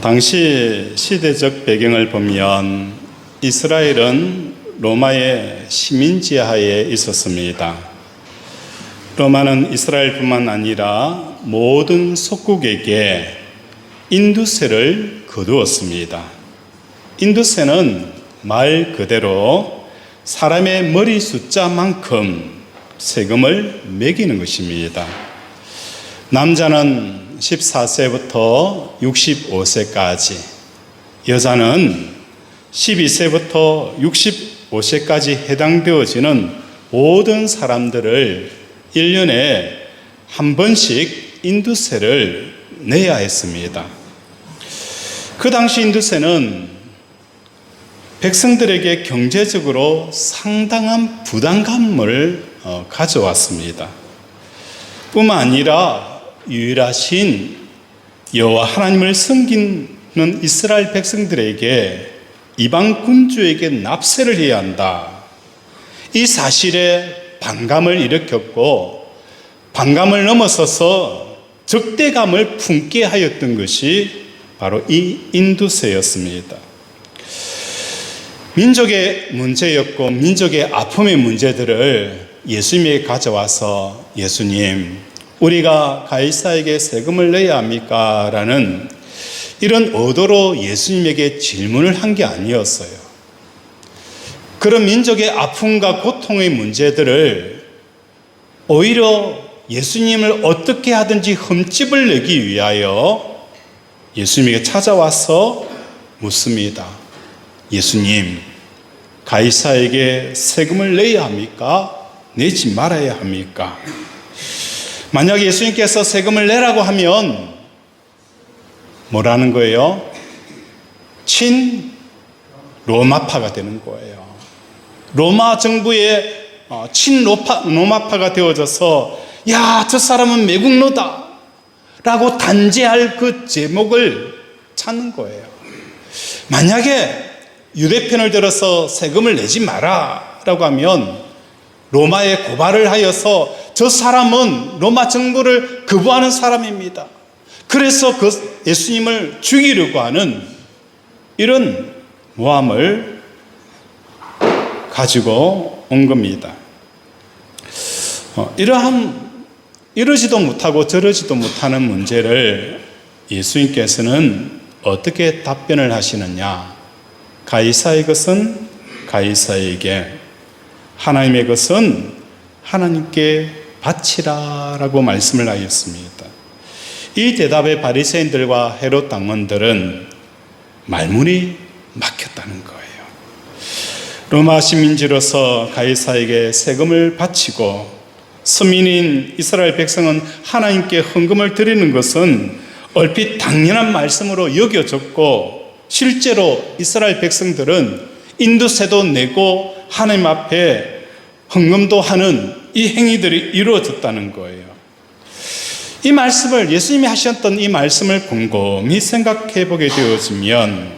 당시 시대적 배경을 보면 이스라엘은 로마의 식민지하에 있었습니다. 로마는 이스라엘뿐만 아니라 모든 속국에게 인두세를 거두었습니다. 인두세는 말 그대로 사람의 머리 숫자만큼 세금을 매기는 것입니다. 남자는 14세부터 65세까지, 여자는 12세부터 65세까지 해당되어지는 모든 사람들을 1년에 한 번씩 인두세를 내야 했습니다. 그 당시 인두세는 백성들에게 경제적으로 상당한 부담감을 가져왔습니다. 뿐만 아니라 유일하신 여호와 하나님을 섬기는 이스라엘 백성들에게 이방 군주에게 납세를 해야 한다. 이 사실에 반감을 일으켰고, 반감을 넘어서서 적대감을 품게 하였던 것이 바로 이 인두세였습니다. 민족의 문제였고 민족의 아픔의 문제들을 예수님에게 가져와서 예수님, 우리가 가이사에게 세금을 내야 합니까? 라는 이런 의도로 예수님에게 질문을 한 게 아니었어요. 그런 민족의 아픔과 고통의 문제들을 오히려 예수님을 어떻게 하든지 흠집을 내기 위하여 예수님에게 찾아와서 묻습니다. 예수님, 가이사에게 세금을 내야 합니까? 내지 말아야 합니까? 만약 예수님께서 세금을 내라고 하면 뭐라는 거예요? 친 로마파가 되는 거예요. 로마 정부의 친 로마파가 되어져서 야, 저 사람은 매국노다 라고 단죄할 그 제목을 찾는 거예요. 만약에 유대편을 들어서 세금을 내지 마라 라고 하면 로마에 고발을 하여서 저 사람은 로마 정부를 거부하는 사람입니다. 그래서 그 예수님을 죽이려고 하는 이런 모함을 가지고 온 겁니다. 이러지도 못하고 저러지도 못하는 문제를 예수님께서는 어떻게 답변을 하시느냐? 가이사의 것은 가이사에게, 하나님의 것은 하나님께 바치라 라고 말씀을 하였습니다. 이 대답에 바리새인들과 헤롯 당원들은 말문이 막혔다는 거예요. 로마 식민지로서 가이사에게 세금을 바치고 서민인 이스라엘 백성은 하나님께 헌금을 드리는 것은 얼핏 당연한 말씀으로 여겨졌고, 실제로 이스라엘 백성들은 인두세도 내고 하나님 앞에 헌금도 하는 이 행위들이 이루어졌다는 거예요. 이 말씀을, 예수님이 하셨던 이 말씀을 곰곰이 생각해 보게 되어지면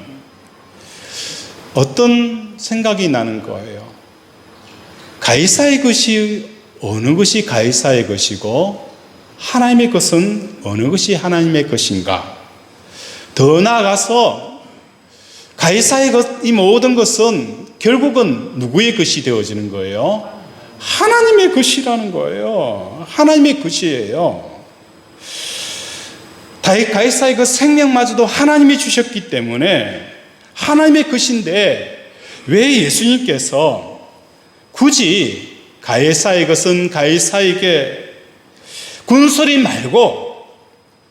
어떤 생각이 나는 거예요? 가이사의 것이 어느 것이 가이사의 것이고 하나님의 것은 어느 것이 하나님의 것인가? 더 나아가서 가이사의 것, 이 모든 것은 결국은 누구의 것이 되어지는 거예요? 하나님의 것이라는 거예요. 하나님의 것이에요. 가이사의 그 생명마저도 하나님이 주셨기 때문에 하나님의 것인데, 왜 예수님께서 굳이 가이사의 것은 가이사에게 군소리 말고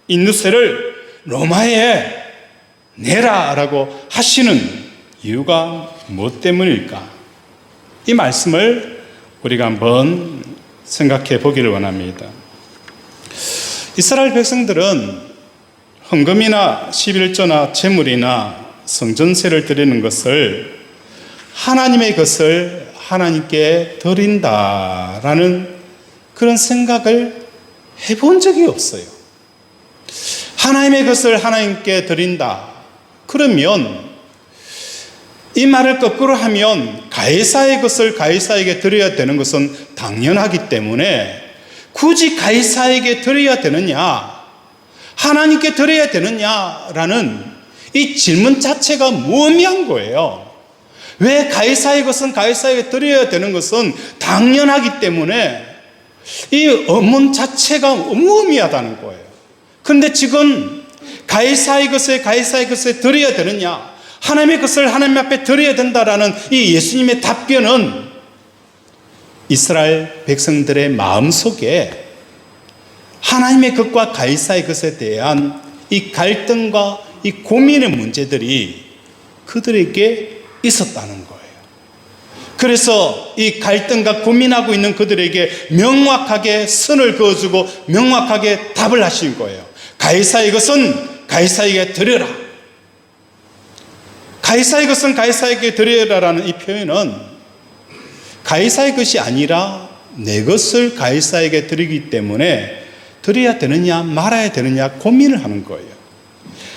인두세를 로마에 내라라고 하시는 이유가 무엇 때문일까? 이 말씀을 우리가 한번 생각해 보기를 원합니다. 이스라엘 백성들은 헌금이나 11조나 제물이나 성전세를 드리는 것을 하나님의 것을 하나님께 드린다라는 그런 생각을 해본 적이 없어요. 하나님의 것을 하나님께 드린다. 그러면 이 말을 거꾸로 하면 가이사의 것을 가이사에게 드려야 되는 것은 당연하기 때문에 굳이 가이사에게 드려야 되느냐, 하나님께 드려야 되느냐라는 이 질문 자체가 무의미한 거예요. 왜 가이사의 것은 가이사에게 드려야 되는 것은 당연하기 때문에 이 의문 자체가 무의미하다는 거예요. 그런데 지금 가이사의 것에 드려야 되느냐, 하나님의 것을 하나님 앞에 드려야 된다라는 이 예수님의 답변은 이스라엘 백성들의 마음속에 하나님의 것과 가이사의 것에 대한 이 갈등과 이 고민의 문제들이 그들에게 있었다는 거예요. 그래서 이 갈등과 고민하고 있는 그들에게 명확하게 선을 그어주고 명확하게 답을 하신 거예요. 가이사의 것은 가이사에게 드려라. 가이사의 것은 가이사에게 드려라라는 이 표현은 가이사의 것이 아니라 내 것을 가이사에게 드리기 때문에 드려야 되느냐 말아야 되느냐 고민을 하는 거예요.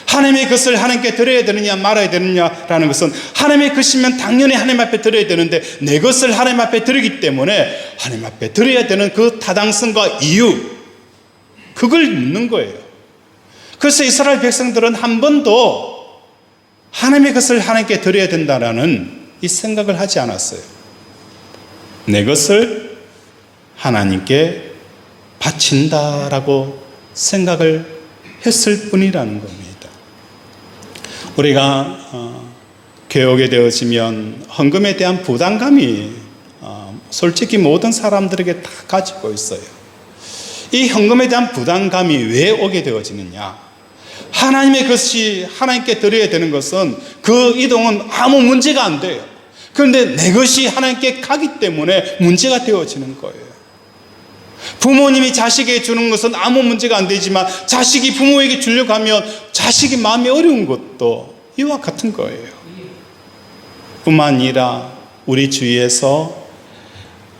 하나님의 것을 하나님께 드려야 되느냐 말아야 되느냐라는 것은 하나님의 것이면 당연히 하나님 앞에 드려야 되는데 내 것을 하나님 앞에 드리기 때문에 하나님 앞에 드려야 되는 그 타당성과 이유, 그걸 묻는 거예요. 그래서 이스라엘 백성들은 한 번도 하나님의 것을 하나님께 드려야 된다라는 이 생각을 하지 않았어요. 내 것을 하나님께 바친다라고 생각을 했을 뿐이라는 겁니다. 우리가 교회 오게 되어지면 헌금에 대한 부담감이 솔직히 모든 사람들에게 다 가지고 있어요. 이 헌금에 대한 부담감이 왜 오게 되어지느냐? 하나님의 것이 하나님께 드려야 되는 것은 그 이동은 아무 문제가 안 돼요. 그런데 내 것이 하나님께 가기 때문에 문제가 되어지는 거예요. 부모님이 자식에게 주는 것은 아무 문제가 안 되지만 자식이 부모에게 주려고 하면 자식이 마음이 어려운 것도 이와 같은 거예요. 뿐만 아니라 우리 주위에서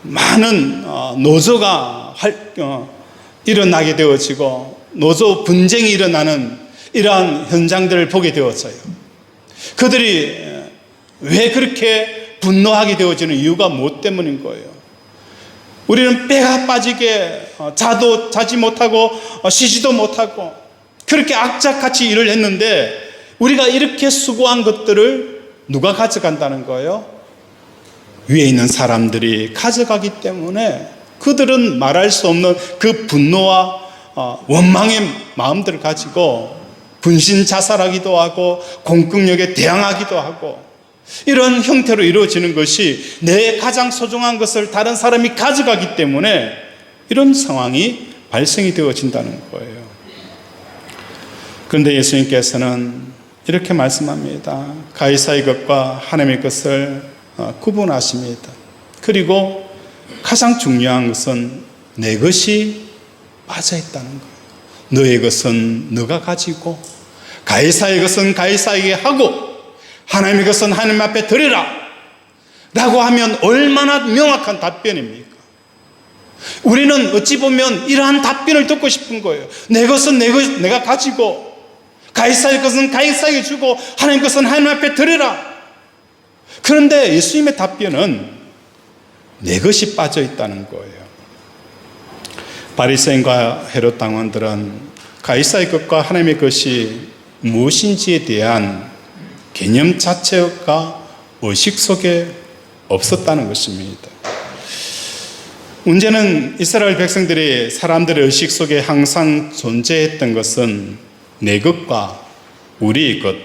많은 노조가 일어나게 되어지고 노조 분쟁이 일어나는 이러한 현장들을 보게 되었어요. 그들이 왜 그렇게 분노하게 되어지는 이유가 무엇 때문인 거예요? 우리는 빼가 빠지게 자도 자지 못하고 쉬지도 못하고 그렇게 악착같이 일을 했는데 우리가 이렇게 수고한 것들을 누가 가져간다는 거예요? 위에 있는 사람들이 가져가기 때문에 그들은 말할 수 없는 그 분노와 원망의 마음들을 가지고 분신 자살하기도 하고 공권력에 대항하기도 하고 이런 형태로 이루어지는 것이 내 가장 소중한 것을 다른 사람이 가져가기 때문에 이런 상황이 발생이 되어진다는 거예요. 그런데 예수님께서는 이렇게 말씀합니다. 가이사의 것과 하나님의 것을 구분하십니다. 그리고 가장 중요한 것은 내 것이 빠져 있다는 거예요. 너의 것은 너가 가지고 가이사의 것은 가이사에게 하고 하나님의 것은 하나님 앞에 드리라 라고 하면 얼마나 명확한 답변입니까? 우리는 어찌 보면 이러한 답변을 듣고 싶은 거예요. 내 것은 내가 가지고 가이사의 것은 가이사에게 주고 하나님 것은 하나님 앞에 드리라. 그런데 예수님의 답변은 내 것이 빠져 있다는 거예요. 바리새인과 헤롯 당원들은 가이사의 것과 하나님의 것이 무엇인지에 대한 개념 자체가 의식 속에 없었다는 것입니다. 문제는 이스라엘 백성들이 사람들의 의식 속에 항상 존재했던 것은 내 것과 우리의 것,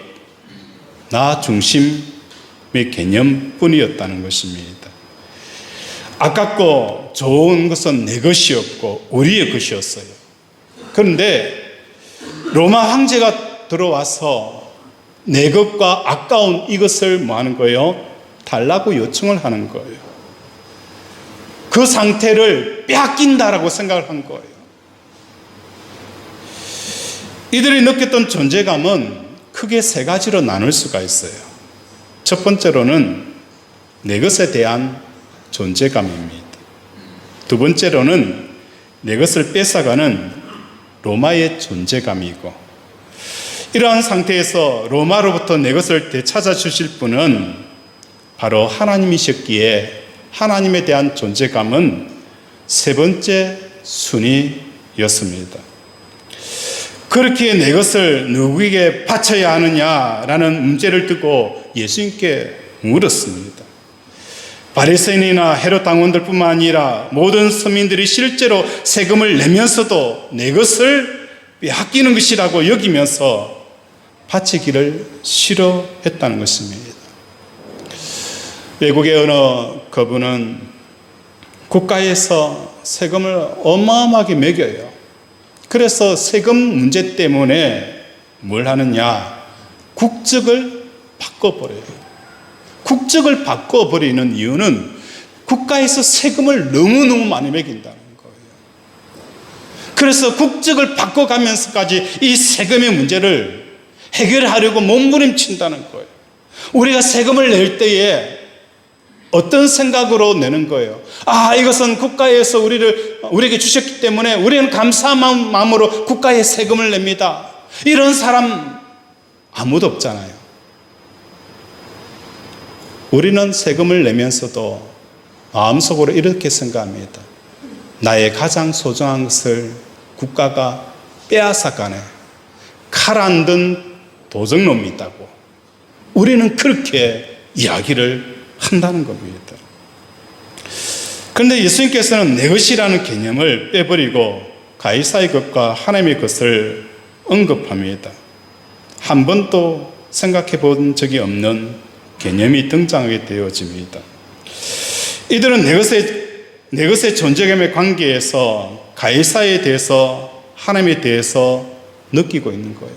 나 중심의 개념뿐이었다는 것입니다. 아깝고 좋은 것은 내 것이었고 우리의 것이었어요. 그런데 로마 황제가 들어와서 내 것과 아까운 이것을 뭐 하는 거예요? 달라고 요청을 하는 거예요. 그 상태를 빼앗긴다라고 생각을 한 거예요. 이들이 느꼈던 존재감은 크게 세 가지로 나눌 수가 있어요. 첫 번째로는 내 것에 대한 존재감입니다. 두 번째로는 내 것을 뺏어가는 로마의 존재감이고, 이러한 상태에서 로마로부터 내 것을 되찾아 주실 분은 바로 하나님이셨기에 하나님에 대한 존재감은 세 번째 순위였습니다. 그렇게 내 것을 누구에게 바쳐야 하느냐라는 문제를 두고 예수님께 물었습니다. 바리새인이나 헤롯 당원들뿐만 아니라 모든 서민들이 실제로 세금을 내면서도 내 것을 빼앗기는 것이라고 여기면서 바치기를 싫어했다는 것입니다. 외국의 어느 그분은 국가에서 세금을 어마어마하게 매겨요. 그래서 세금 문제 때문에 뭘 하느냐? 국적을 바꿔버려요. 국적을 바꿔버리는 이유는 국가에서 세금을 너무너무 많이 매긴다는 거예요. 그래서 국적을 바꿔가면서까지 이 세금의 문제를 해결하려고 몸부림친다는 거예요. 우리가 세금을 낼 때에 어떤 생각으로 내는 거예요? 이것은 국가에서 우리에게 주셨기 때문에 우리는 감사한 마음으로 국가에 세금을 냅니다. 이런 사람 아무도 없잖아요. 우리는 세금을 내면서도 마음속으로 이렇게 생각합니다. 나의 가장 소중한 것을 국가가 빼앗아가네. 칼 안 든 도적놈이 있다고. 우리는 그렇게 이야기를 한다는 겁니다. 그런데 예수님께서는 내 것이라는 개념을 빼버리고 가이사의 것과 하나님의 것을 언급합니다. 한 번도 생각해 본 적이 없는 개념이 등장하게 되어집니다. 이들은 내 것의 존재감의 관계에서 가이사에 대해서 하나님에 대해서 느끼고 있는 거예요.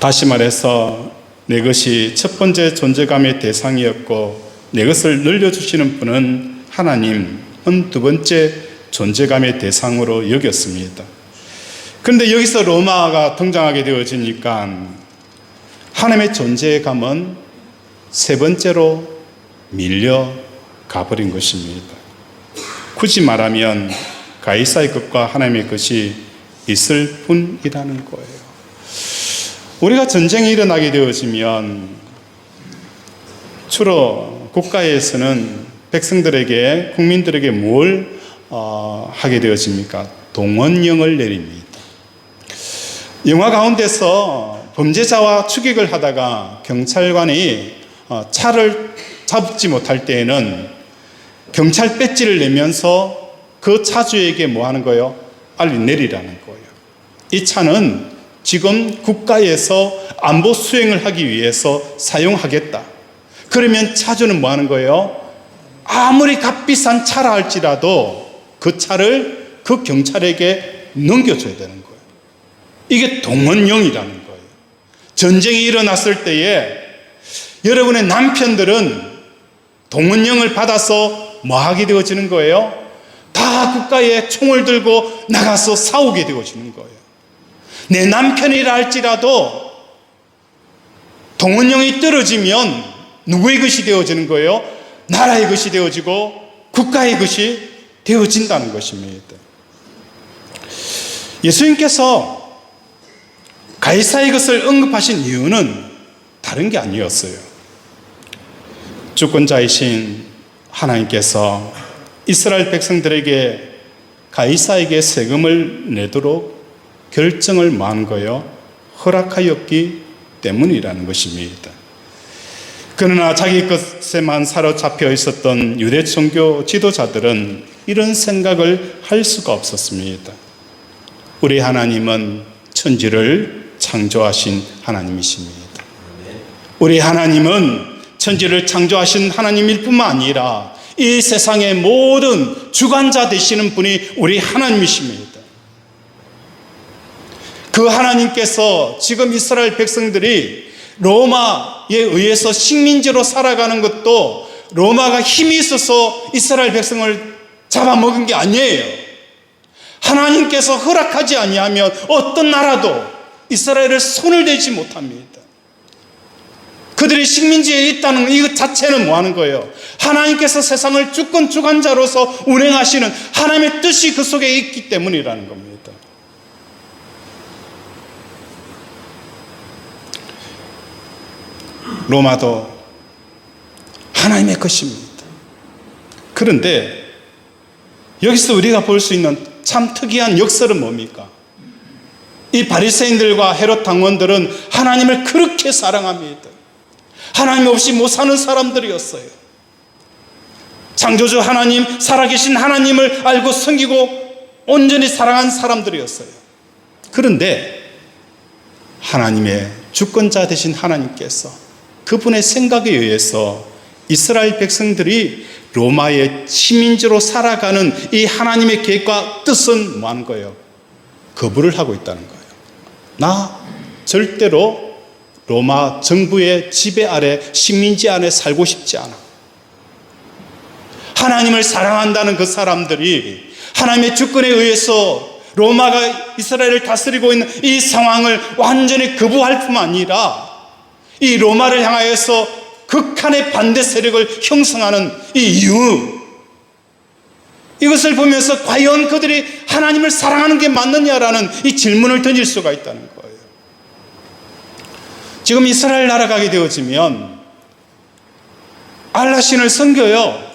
다시 말해서 내 것이 첫 번째 존재감의 대상이었고 내 것을 늘려주시는 분은 하나님은 두 번째 존재감의 대상으로 여겼습니다. 그런데 여기서 로마가 등장하게 되어지니까 하나님의 존재감은 세 번째로 밀려가 버린 것입니다. 굳이 말하면 가이사의 것과 하나님의 것이 있을 뿐이라는 거예요. 우리가 전쟁이 일어나게 되어지면 주로 국가에서는 백성들에게, 국민들에게 뭘 하게 되어집니까? 동원령을 내립니다. 영화 가운데서 범죄자와 추격을 하다가 경찰관이 차를 잡지 못할 때에는 경찰 배지를 내면서 그 차주에게 뭐 하는 거예요? 빨리 내리라는 거예요. 이 차는 지금 국가에서 안보 수행을 하기 위해서 사용하겠다. 그러면 차주는 뭐 하는 거예요? 아무리 값비싼 차라 할지라도 그 차를 그 경찰에게 넘겨줘야 되는 거예요. 이게 동원령이라는 거예요. 전쟁이 일어났을 때에 여러분의 남편들은 동원령을 받아서 뭐 하게 되어지는 거예요? 다 국가에 총을 들고 나가서 싸우게 되어지는 거예요. 내 남편이라 할지라도 동원령이 떨어지면 누구의 것이 되어지는 거예요? 나라의 것이 되어지고 국가의 것이 되어진다는 것입니다. 예수님께서 가이사의 것을 언급하신 이유는 다른 게 아니었어요. 주권자이신 하나님께서 이스라엘 백성들에게 가이사에게 세금을 내도록 결정을 한 거요? 허락하였기 때문이라는 것입니다. 그러나 자기 것에만 사로잡혀 있었던 유대 종교 지도자들은 이런 생각을 할 수가 없었습니다. 우리 하나님은 천지를 창조하신 하나님이십니다. 우리 하나님은 천지를 창조하신 하나님일 뿐만 아니라 이 세상의 모든 주관자 되시는 분이 우리 하나님이십니다. 그 하나님께서 지금 이스라엘 백성들이 로마에 의해서 식민지로 살아가는 것도 로마가 힘이 있어서 이스라엘 백성을 잡아먹은 게 아니에요. 하나님께서 허락하지 아니하면 어떤 나라도 이스라엘을 손을 대지 못합니다. 그들이 식민지에 있다는 이것 자체는 뭐 하는 거예요? 하나님께서 세상을 주권 주관자로서 운행하시는 하나님의 뜻이 그 속에 있기 때문이라는 겁니다. 로마도 하나님의 것입니다. 그런데 여기서 우리가 볼 수 있는 참 특이한 역설은 뭡니까? 이 바리새인들과 헤롯 당원들은 하나님을 그렇게 사랑합니다. 하나님 없이 못 사는 사람들이었어요. 창조주 하나님, 살아계신 하나님을 알고 섬기고 온전히 사랑한 사람들이었어요. 그런데 하나님의 주권자 되신 하나님께서 그분의 생각에 의해서 이스라엘 백성들이 로마의 식민지로 살아가는 이 하나님의 계획과 뜻은 뭐하는 거예요? 거부를 하고 있다는 거예요. 나 절대로 로마 정부의 지배 아래, 식민지 안에 살고 싶지 않아. 하나님을 사랑한다는 그 사람들이 하나님의 주권에 의해서 로마가 이스라엘을 다스리고 있는 이 상황을 완전히 거부할 뿐만 아니라 이 로마를 향하여서 극한의 반대 세력을 형성하는 이 이유, 이것을 보면서 과연 그들이 하나님을 사랑하는 게 맞느냐라는 이 질문을 던질 수가 있다는 거예요. 지금 이스라엘 나라가 가게 되어지면 알라 신을 섬겨요.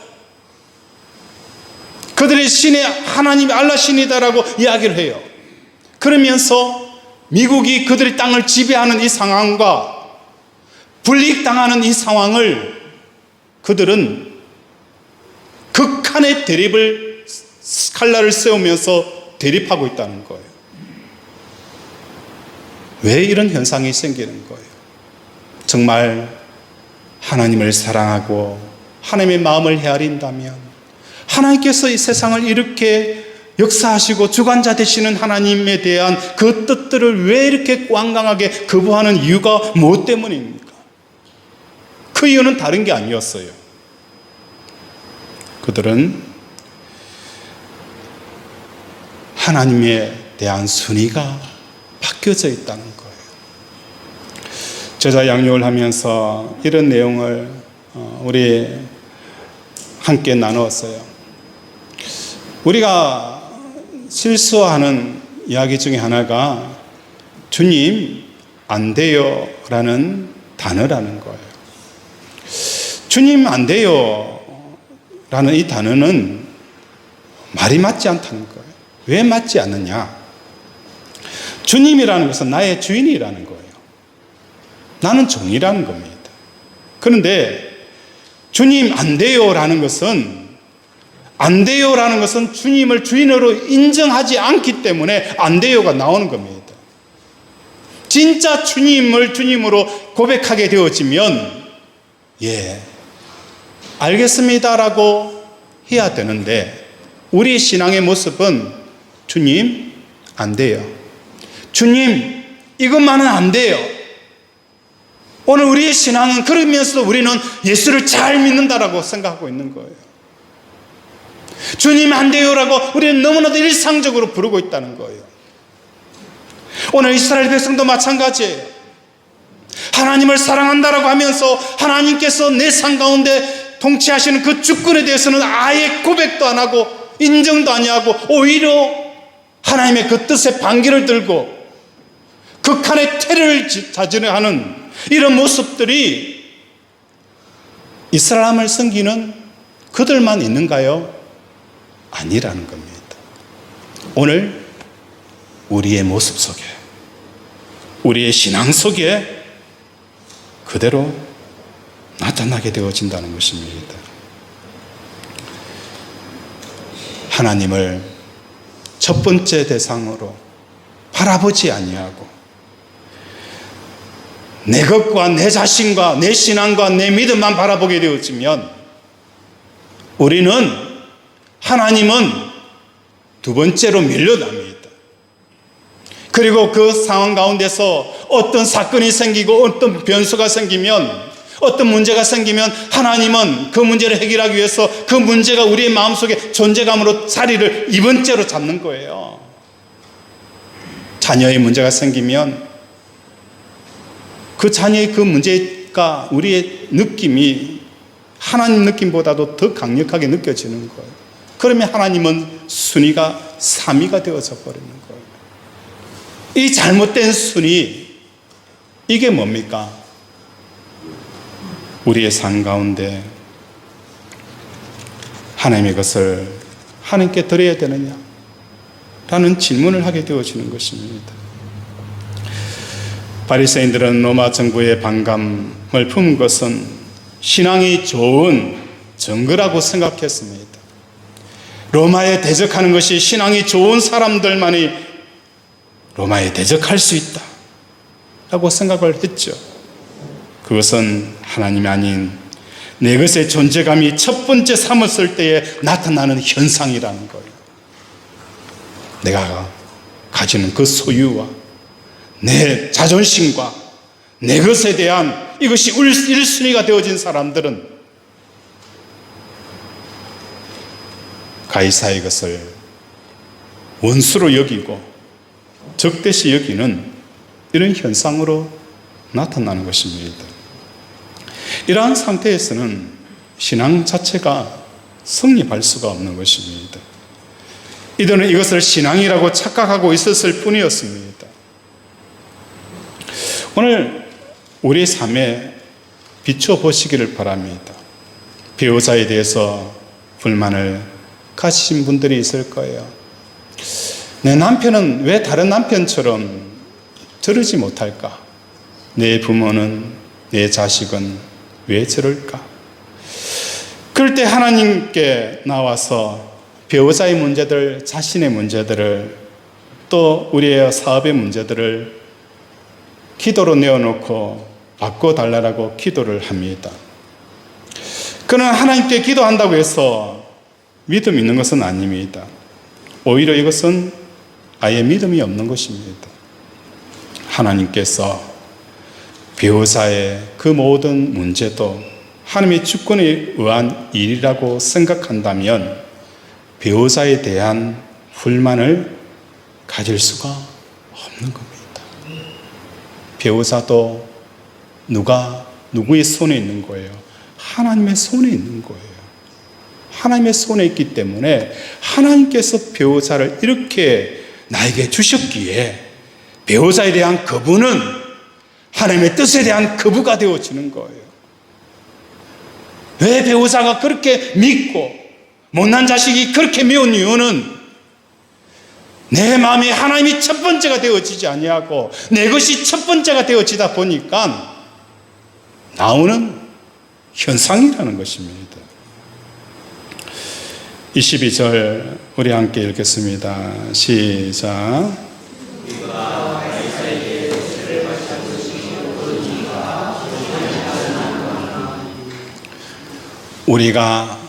그들의 신의 하나님이 알라 신이다라고 이야기를 해요. 그러면서 미국이 그들의 땅을 지배하는 이 상황과 불이익당하는 이 상황을 그들은 극한의 대립을, 칼날을 세우면서 대립하고 있다는 거예요. 왜 이런 현상이 생기는 거예요? 정말 하나님을 사랑하고 하나님의 마음을 헤아린다면, 하나님께서 이 세상을 이렇게 역사하시고 주관자 되시는 하나님에 대한 그 뜻들을 왜 이렇게 완강하게 거부하는 이유가 무엇 때문입니까? 그 이유는 다른 게 아니었어요. 그들은 하나님에 대한 순위가 바뀌어져 있다는 거예요. 제자 양육을 하면서 이런 내용을 우리 함께 나누었어요. 우리가 실수하는 이야기 중에 하나가 주님 안 돼요 라는 단어라는 거예요. 주님 안 돼요 라는 이 단어는 말이 맞지 않다는 거예요. 왜 맞지 않느냐? 주님이라는 것은 나의 주인이라는 거예요. 나는 종이라는 겁니다. 그런데 주님 안 돼요 라는 것은, 안 돼요 라는 것은 주님을 주인으로 인정하지 않기 때문에 안 돼요가 나오는 겁니다. 진짜 주님을 주님으로 고백하게 되어지면 알겠습니다라고 해야 되는데, 우리 신앙의 모습은 주님 안 돼요. 주님 이것만은 안 돼요. 오늘 우리의 신앙은 그러면서 우리는 예수를 잘 믿는다라고 생각하고 있는 거예요. 주님 안 돼요라고 우리는 너무나도 일상적으로 부르고 있다는 거예요. 오늘 이스라엘 백성도 마찬가지예요. 하나님을 사랑한다라고 하면서 하나님께서 내 삶 가운데 통치하시는 그 주권에 대해서는 아예 고백도 안 하고 인정도 아니하고 오히려 하나님의 그 뜻에 반기를 들고 극한의 테러를 자진하는 이런 모습들이 이스라엘을 섬기는 그들만 있는가요? 아니라는 겁니다. 오늘 우리의 모습 속에, 우리의 신앙 속에 그대로 나타나게 되어진다는 것입니다. 하나님을 첫 번째 대상으로 바라보지 아니하고 내 것과 내 자신과 내 신앙과 내 믿음만 바라보게 되어지면 우리는, 하나님은 두 번째로 밀려납니다. 그리고 그 상황 가운데서 어떤 사건이 생기고 어떤 변수가 생기면, 어떤 문제가 생기면 하나님은 그 문제를 해결하기 위해서 그 문제가 우리의 마음속에 존재감으로 자리를 2번째로 잡는 거예요. 자녀의 문제가 생기면 그 자녀의 그 문제가 우리의 느낌이 하나님 느낌보다도 더 강력하게 느껴지는 거예요. 그러면 하나님은 순위가 3위가 되어져 버리는 거예요. 이 잘못된 순위, 이게 뭡니까? 우리의 삶 가운데 하나님의 것을 하나님께 드려야 되느냐? 라는 질문을 하게 되어지는 것입니다. 바리새인들은 로마 정부의 반감을 품은 것은 신앙이 좋은 증거라고 생각했습니다. 로마에 대적하는 것이 신앙이 좋은 사람들만이 로마에 대적할 수 있다 라고 생각을 했죠. 그것은 하나님이 아닌 내 것의 존재감이 첫 번째 삼았을 때에 나타나는 현상이라는 거예요. 내가 가지는 그 소유와 내 자존심과 내 것에 대한 이것이 1순위가 되어진 사람들은 가이사의 것을 원수로 여기고 적대시 여기는 이런 현상으로 나타나는 것입니다. 이러한 상태에서는 신앙 자체가 성립할 수가 없는 것입니다. 이들은 이것을 신앙이라고 착각하고 있었을 뿐이었습니다. 오늘 우리 삶에 비춰보시기를 바랍니다. 배우자에 대해서 불만을 가지신 분들이 있을 거예요. 내 남편은 왜 다른 남편처럼 저러지 못할까? 내 부모는, 내 자식은 왜 저럴까? 그럴 때 하나님께 나와서 배우자의 문제들, 자신의 문제들을, 또 우리의 사업의 문제들을 기도로 내어놓고 바꿔달라고 기도를 합니다. 그러나 하나님께 기도한다고 해서 믿음이 있는 것은 아닙니다. 오히려 이것은 아예 믿음이 없는 것입니다. 하나님께서 배우자의 그 모든 문제도 하나님의 주권에 의한 일이라고 생각한다면 배우자에 대한 불만을 가질 수가 없는 겁니다. 배우자도 누구의 손에 있는 거예요? 하나님의 손에 있는 거예요. 하나님의 손에 있기 때문에 하나님께서 배우자를 이렇게 나에게 주셨기에 배우자에 대한 거부는 하나님의 뜻에 대한 거부가 되어지는 거예요. 왜 배우자가 그렇게 믿고 못난 자식이 그렇게 미운 이유는 내 마음에 하나님이 첫 번째가 되어지지 아니하고 내 것이 첫 번째가 되어지다 보니까 나오는 현상이라는 것입니다. 22절 우리 함께 읽겠습니다. 시작. 우리가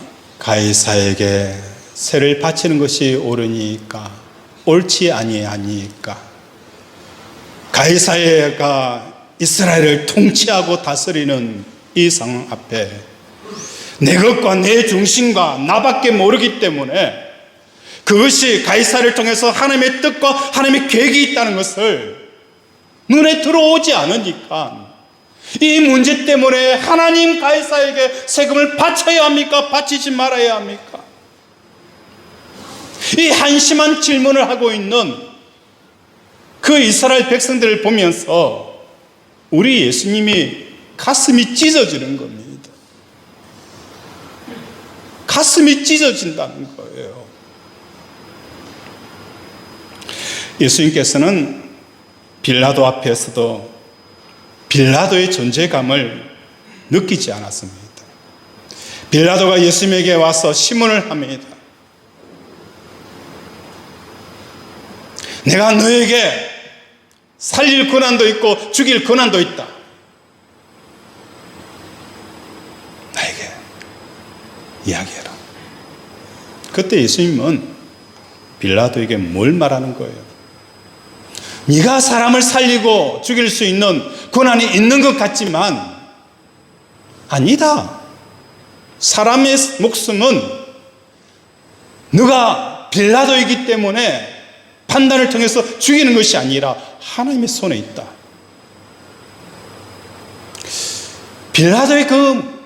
가이사에게 세를 바치는 것이 옳으니까 옳지 아니하니까. 가이사가 이스라엘을 통치하고 다스리는 이 상황 앞에 내 것과 내 중심과 나밖에 모르기 때문에 그것이 가이사를 통해서 하나님의 뜻과 하나님의 계획이 있다는 것을 눈에 들어오지 않으니까 이 문제 때문에 하나님 가이사에게 세금을 바쳐야 합니까? 바치지 말아야 합니까? 이 한심한 질문을 하고 있는 그 이스라엘 백성들을 보면서 우리 예수님이 가슴이 찢어지는 겁니다. 가슴이 찢어진다는 거예요. 예수님께서는 빌라도 앞에서도 빌라도의 존재감을 느끼지 않았습니다. 빌라도가 예수님에게 와서 시문을 합니다. 내가 너에게 살릴 권한도 있고 죽일 권한도 있다. 나에게 이야기해라. 그때 예수님은 빌라도에게 뭘 말하는 거예요? 네가 사람을 살리고 죽일 수 있는 권한이 있는 것 같지만 아니다. 사람의 목숨은 네가 빌라도이기 때문에 판단을 통해서 죽이는 것이 아니라 하나님의 손에 있다. 빌라도의 그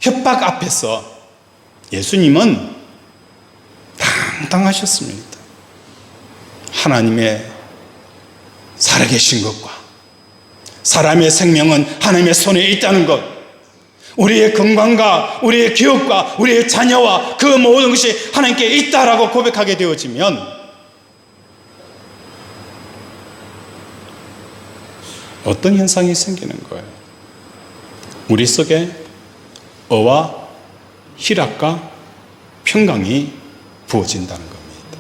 협박 앞에서 예수님은 당당하셨습니다. 하나님의 살아계신 것과 사람의 생명은 하나님의 손에 있다는 것, 우리의 건강과 우리의 기업과 우리의 자녀와 그 모든 것이 하나님께 있다라고 고백하게 되어지면 어떤 현상이 생기는 거예요? 우리 속에 어와 희락과 평강이 부어진다는 겁니다.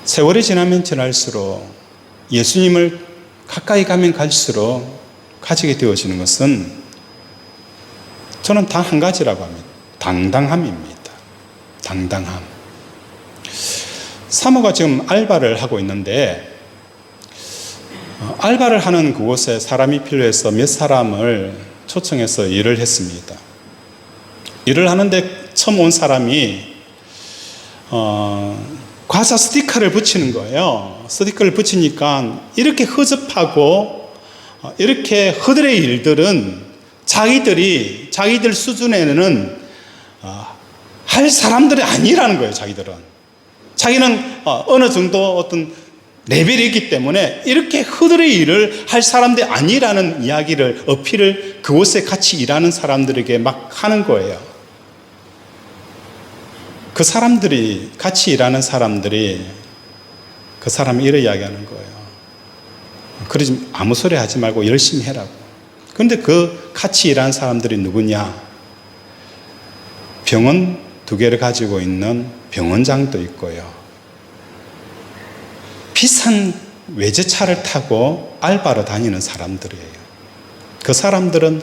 세월이 지나면 지날수록 예수님을 가까이 가면 갈수록 가지게 되어지는 것은 저는 단 한 가지라고 합니다. 당당함입니다. 당당함. 사모가 지금 알바를 하고 있는데 알바를 하는 그곳에 사람이 필요해서 몇 사람을 초청해서 일을 했습니다. 일을 하는데 처음 온 사람이 과자 스티커를 붙이는 거예요. 스티커를 붙이니까 이렇게 허접하고 이렇게 허들의 일들은 자기들 수준에는 할 사람들이 아니라는 거예요. 자기는 어느 정도 어떤 레벨이 있기 때문에 이렇게 허들의 일을 할 사람들이 아니라는 이야기를 어필을 그곳에 같이 일하는 사람들에게 막 하는 거예요. 그 사람들이 같이 일하는 사람들이 그 사람이 이렇게 이야기하는 거예요. 그러지 아무 소리 하지 말고 열심히 해라고. 그런데 그 같이 일하는 사람들이 누구냐? 병원 2개를 가지고 있는 병원장도 있고요. 비싼 외제차를 타고 알바로 다니는 사람들이에요. 그 사람들은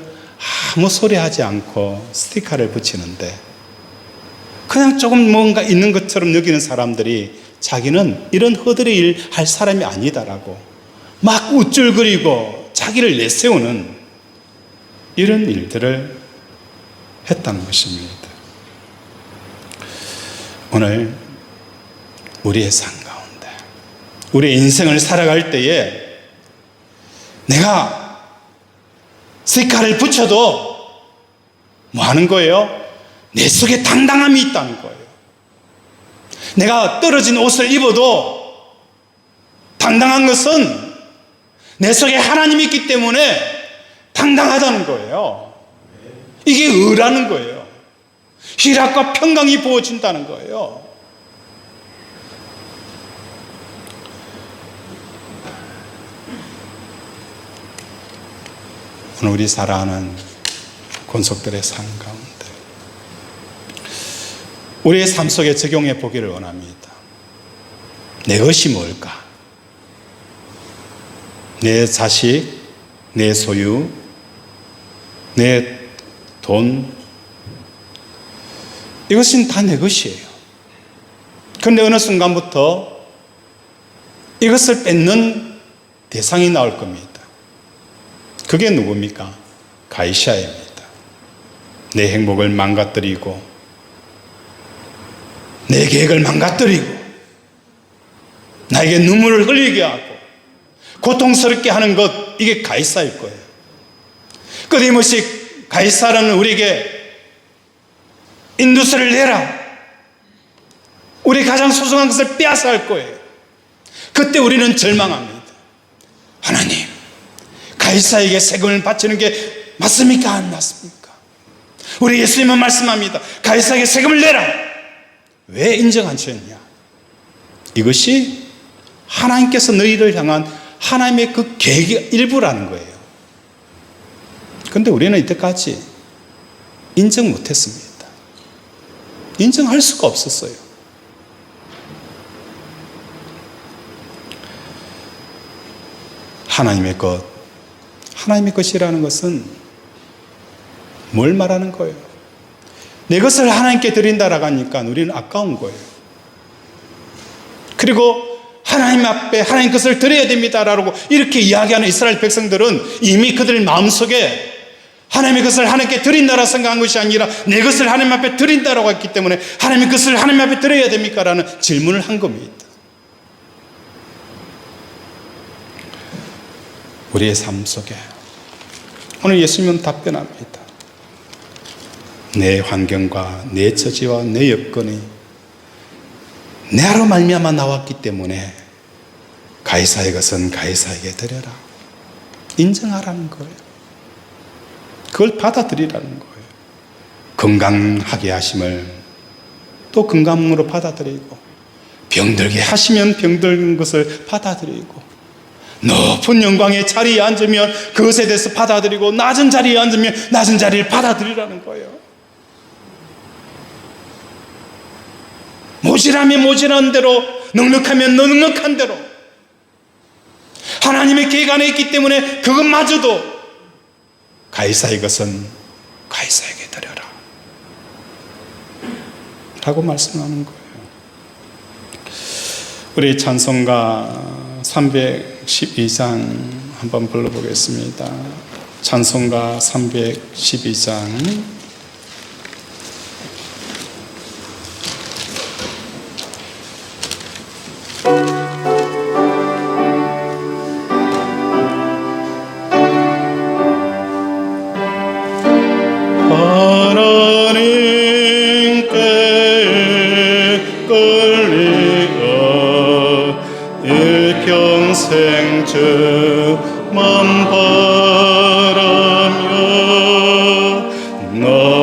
아무 소리 하지 않고 스티커를 붙이는데 그냥 조금 뭔가 있는 것처럼 여기는 사람들이 자기는 이런 허들의 일 할 사람이 아니다라고 막 우쭐거리고 자기를 내세우는 이런 일들을 했다는 것입니다. 오늘 우리의 삶 가운데 우리의 인생을 살아갈 때에 내가 스티커를 붙여도 뭐 하는 거예요? 내 속에 당당함이 있다는 거예요. 내가 떨어진 옷을 입어도 당당한 것은 내 속에 하나님이 있기 때문에 당당하다는 거예요. 이게 의라는 거예요. 희락과 평강이 부어진다는 거예요. 오늘 우리 살아가는 권속들의 삶 가운데 우리의 삶 속에 적용해 보기를 원합니다. 내 것이 뭘까? 내 자식, 내 소유, 내 돈, 이것은 다 내 것이에요. 그런데 어느 순간부터 이것을 뺏는 대상이 나올 겁니다. 그게 누굽니까? 가이사입니다. 내 행복을 망가뜨리고 내 계획을 망가뜨리고 나에게 눈물을 흘리게 하고 고통스럽게 하는 것, 이게 가이사일 거예요. 끊임없이 가이사라는 우리에게 인두스를 내라, 우리 가장 소중한 것을 빼앗아 할 거예요. 그때 우리는 절망합니다. 하나님, 가이사에게 세금을 바치는 게 맞습니까? 안 맞습니까? 우리 예수님은 말씀합니다. 가이사에게 세금을 내라. 왜 인정 안 하셨냐? 이것이 하나님께서 너희를 향한 하나님의 그 계획의 일부라는 거예요. 그런데 우리는 이때까지 인정 못했습니다. 인정할 수가 없었어요. 하나님의 것, 하나님의 것이라는 것은 뭘 말하는 거예요? 내 것을 하나님께 드린다라고 하니까 우리는 아까운 거예요. 그리고 하나님 앞에 하나님 것을 드려야 됩니다라고 이렇게 이야기하는 이스라엘 백성들은 이미 그들 마음속에 하나님의 것을 하나님께 드린다라 생각한 것이 아니라 내 것을 하나님 앞에 드린다라고 했기 때문에 하나님의 것을 하나님 앞에 드려야 됩니까? 라는 질문을 한 겁니다. 우리의 삶 속에 오늘 예수님은 답변합니다. 내 환경과 내 처지와 내 여건이 나로 말미암아 나왔기 때문에 가이사의 것은 가이사에게 드려라. 인정하라는 거예요. 그걸 받아들이라는 거예요. 건강하게 하심을 또 건강으로 받아들이고 병들게 하시면 병든 것을 받아들이고 높은 영광의 자리에 앉으면 그것에 대해서 받아들이고, 낮은 자리에 앉으면 낮은 자리를 받아들이라는 거예요. 모질하면 모질한 대로, 넉넉하면 넉넉한 대로, 하나님의 계획 안에 있기 때문에 그것마저도 가이사의 것은 가이사에게 드려라 라고 말씀하는 거예요. 우리 찬송가 312장 한번 불러보겠습니다. 찬송가 312장. 일평생 주만 바라며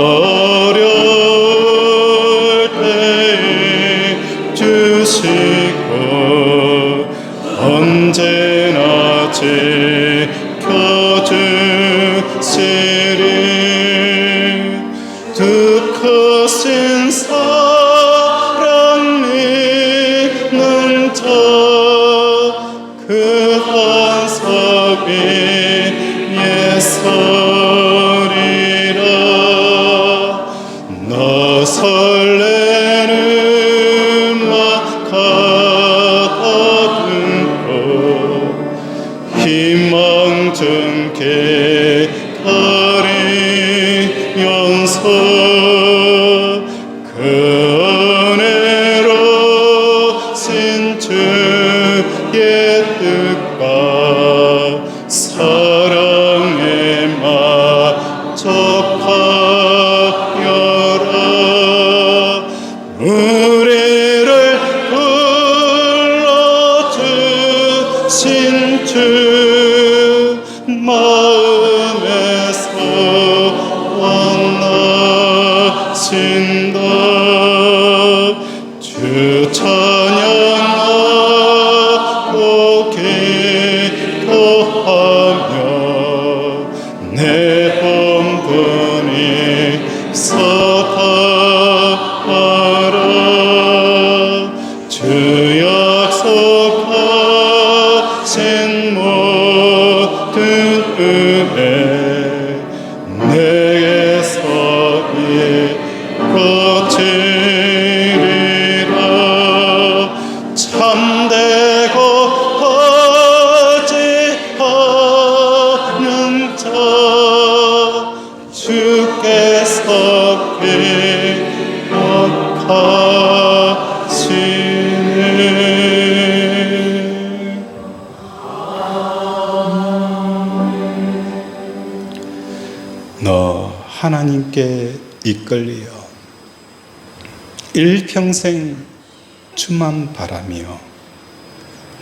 어려울 때에 주시고 언제나 지켜주시리. 두 크신 사랑 믿는 자 그 한석 위에 서리라. 너 설레는 막 가다듬고 희망 중게 가리면서 그 은혜로 신주의 뜻과 사랑에 만족하여라. 우리를 불러주신 주 마음에서 원하신다. 주 찬양하고 기도하며 내 본분이 서다하라. 주 약속하신 모든 은혜 내게서 이루어지리라. 참되고 거짓하는 자 주께서 기억하시네. 너 하나님께 이끌리어 일평생 주만 바라며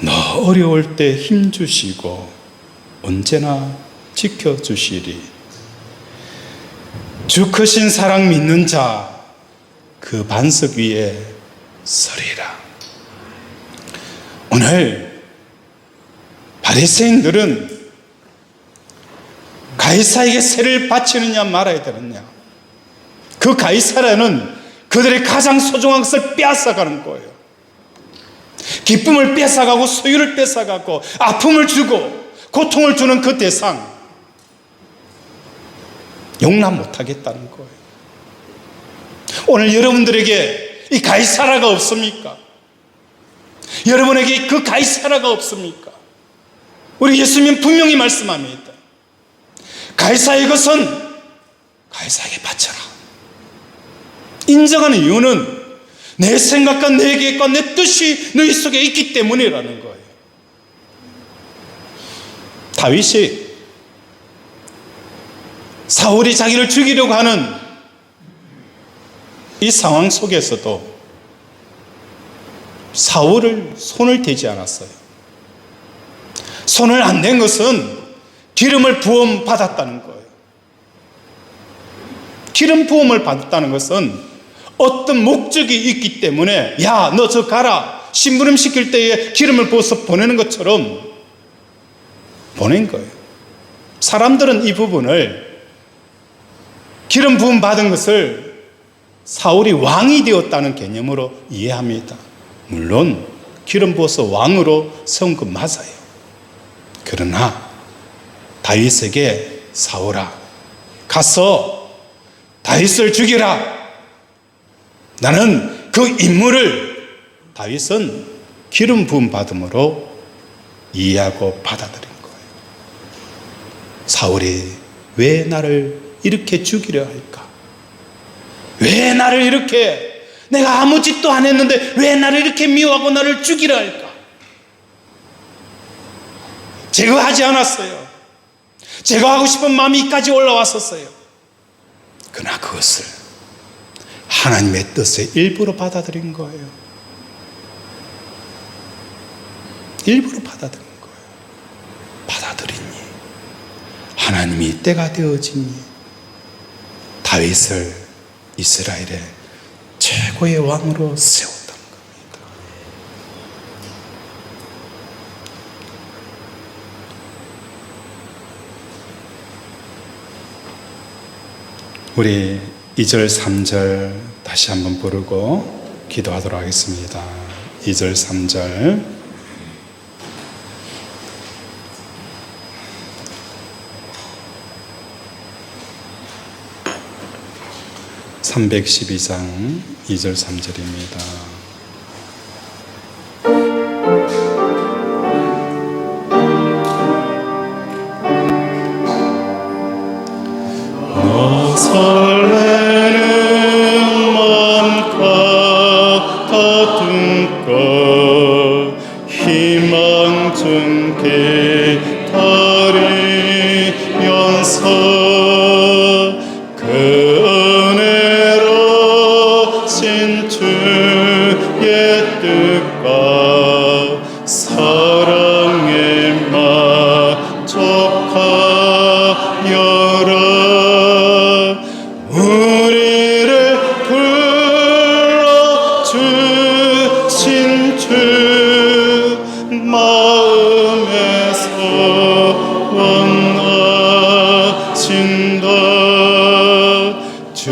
너 어려울 때 힘주시고 언제나 지켜주시리. 주 크신 사랑 믿는 자 그 반석 위에 서리라. 오늘 바리새인들은 가이사에게 세를 바치느냐 말아야 되느냐, 그 가이사라는 그들의 가장 소중한 것을 빼앗아가는 거예요. 기쁨을 뺏어가고 소유를 뺏어가고 아픔을 주고 고통을 주는 그 대상 용납 못하겠다는 거예요. 오늘 여러분들에게 이 가이사라가 없습니까? 여러분에게 그 가이사라가 없습니까? 우리 예수님 분명히 말씀합니다. 가이사의 것은 가이사에게 바쳐라. 인정하는 이유는 내 생각과 내 계획과 내 뜻이 너희 속에 있기 때문이라는 거예요. 다윗이 사울이 자기를 죽이려고 하는 이 상황 속에서도 사울을 손을 대지 않았어요. 손을 안 댄 것은 기름을 부음 받았다는 거예요. 기름 부음을 받았다는 것은 어떤 목적이 있기 때문에, 야, 너 저 가라, 심부름 시킬 때에 기름을 부어서 보내는 것처럼 보낸 거예요. 사람들은 이 부분을 기름 부음 받은 것을 사울이 왕이 되었다는 개념으로 이해합니다. 물론 기름 부어서 왕으로 세운 건 맞아요. 그러나 다윗에게 사울아, 가서 다윗을 죽이라. 나는 그 인물을 다윗은 기름 부음 받음으로 이해하고 받아들인 거예요. 사울이 왜 나를 이렇게 죽이려 할까? 왜 나를 이렇게, 내가 아무 짓도 안 했는데 왜 나를 이렇게 미워하고 나를 죽이려 할까? 제거하지 않았어요. 제거하고 싶은 마음이 이까지 올라왔었어요. 그러나 그것을 하나님의 뜻의 일부로 받아들인 거예요. 일부러 받아들인 거예요. 받아들이니 하나님이 때가 되어지니 다윗을 이스라엘의 최고의 왕으로 세웠다는 겁니다. 우리 2절 3절 다시 한번 부르고 기도하도록 하겠습니다. 2절 3절 312장 2절 3절입니다. 너 설레는 마음 가다듬고 희망 중게 다리면서 주의 뜻과 사랑에 만족하여라. 우리를 불러주신 주 마음에서 원하신다. 주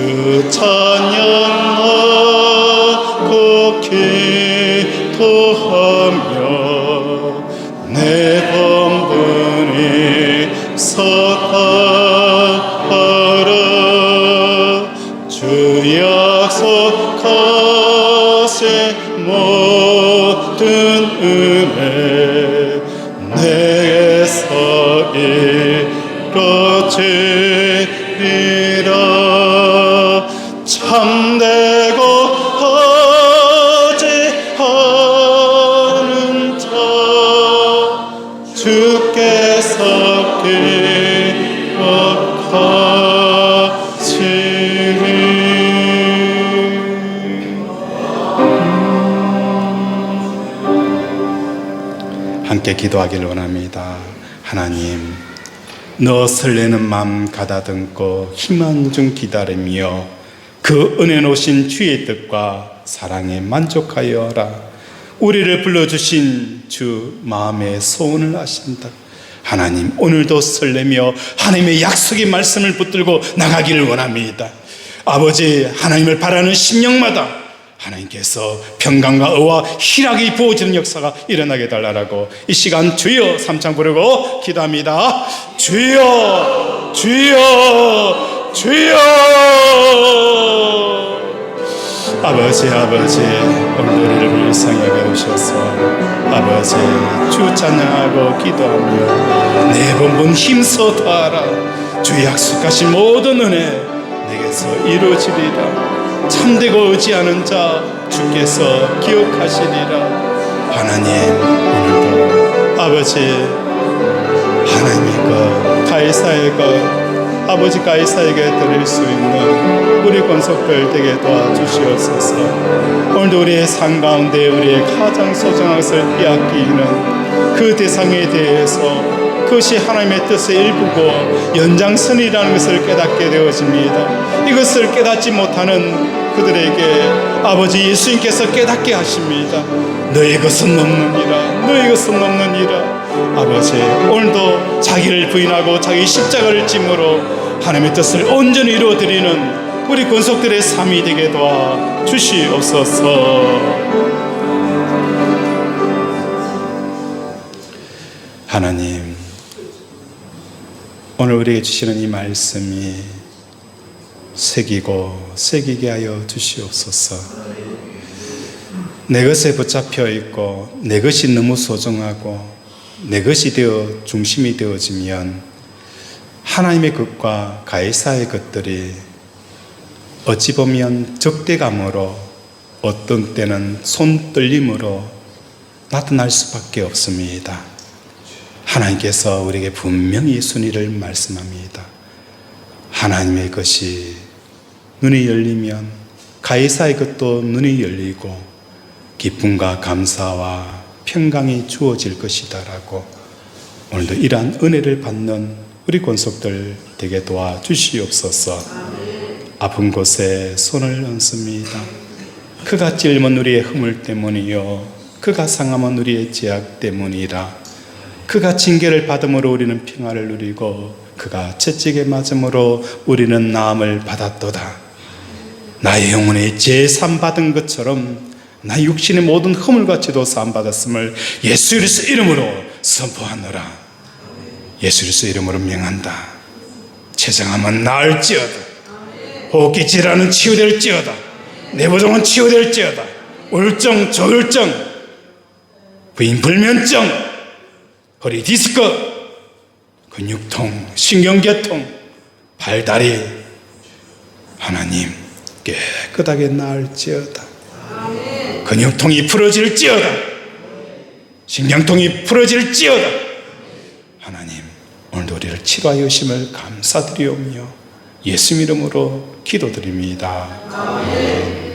찬양하고 기도하며 내 번분이 서다하라. 주 약속하신 모든 은혜 내게서 이루어지리라. 참되고 하는 자 주께서 기억하시리. 함께 기도하기를 원합니다. 하나님, 너 설레는 마음 가다듬고 희망 중 기다리며 그 은혜 놓으신 주의 뜻과 사랑에 만족하여라. 우리를 불러주신 주 마음의 소원을 아신다. 하나님, 오늘도 설레며 하나님의 약속의 말씀을 붙들고 나가기를 원합니다. 아버지, 하나님을 바라는 심령마다 하나님께서 평강과 의와 희락이 부어지는 역사가 일어나게 달라라고 이 시간 주여 삼창 부르고 기도합니다. 주여, 주여, 주여. 아버지, 오늘을 불쌍히 여겨주셔서 아버지 주 찬양하고 기도하며 내 번분 힘써 다하라. 주 약속하신 모든 은혜 내게서 이루어지리라. 참되고 의지하는 자 주께서 기억하시리라. 하나님, 오늘도 아버지 하나님의 것 가이사의 것 아버지 가이사에게 드릴 수 있는 우리 권속들 되게 도와주시옵소서. 오늘도 우리의 삶 가운데 우리의 가장 소중한 것을 빼앗기는 그 대상에 대해서 그것이 하나님의 뜻의 일부고 연장선이라는 것을 깨닫게 되어집니다. 이것을 깨닫지 못하는 그들에게 아버지 예수님께서 깨닫게 하십니다. 너희 것은 넘느니라, 너희 것은 넘느니라. 아버지, 오늘도 자기를 부인하고 자기 십자가를 짐으로 하나님의 뜻을 온전히 이루어드리는 우리 권속들의 삶이 되게 도와 주시옵소서. 하나님, 오늘 우리에게 주시는 이 말씀이 새기게 하여 주시옵소서. 내 것에 붙잡혀 있고 내 것이 너무 소중하고 내 것이 되어 중심이 되어지면 하나님의 것과 가해사의 것들이 어찌 보면 적대감으로, 어떤 때는 손떨림으로 나타날 수밖에 없습니다. 하나님께서 우리에게 분명히 순위를 말씀합니다. 하나님의 것이 눈이 열리면 가해사의 것도 눈이 열리고 기쁨과 감사와 평강이 주어질 것이다 라고, 오늘도 이러한 은혜를 받는 우리 권속들 되게 도와주시옵소서. 아픈 곳에 손을 얹습니다. 그가 찔면 우리의 허물 때문이요, 그가 상함은 우리의 죄악 때문이라. 그가 징계를 받음으로 우리는 평화를 누리고 그가 채찍에 맞음으로 우리는 나음을 받았도다. 나의 영혼의 죄 산 받은 것처럼 나 육신의 모든 허물같이도 산 받았음을 예수 그리스도 이름으로 선포하노라. 예수 그리스도 이름으로 명한다. 체정하면 나을지어다. 호흡기 질환은 치유될지어다. 내부종은 치유될지어다. 우울증, 조울증, 부인불면증, 허리 디스크, 근육통, 신경계통, 발다리, 하나님 깨끗하게 나을지어다. 근육통이 풀어질지어다. 신경통이 풀어질지어다. 하나님, 오늘도 우리를 치료하여 주심을 감사드리오며 예수 이름으로 기도드립니다. 아멘.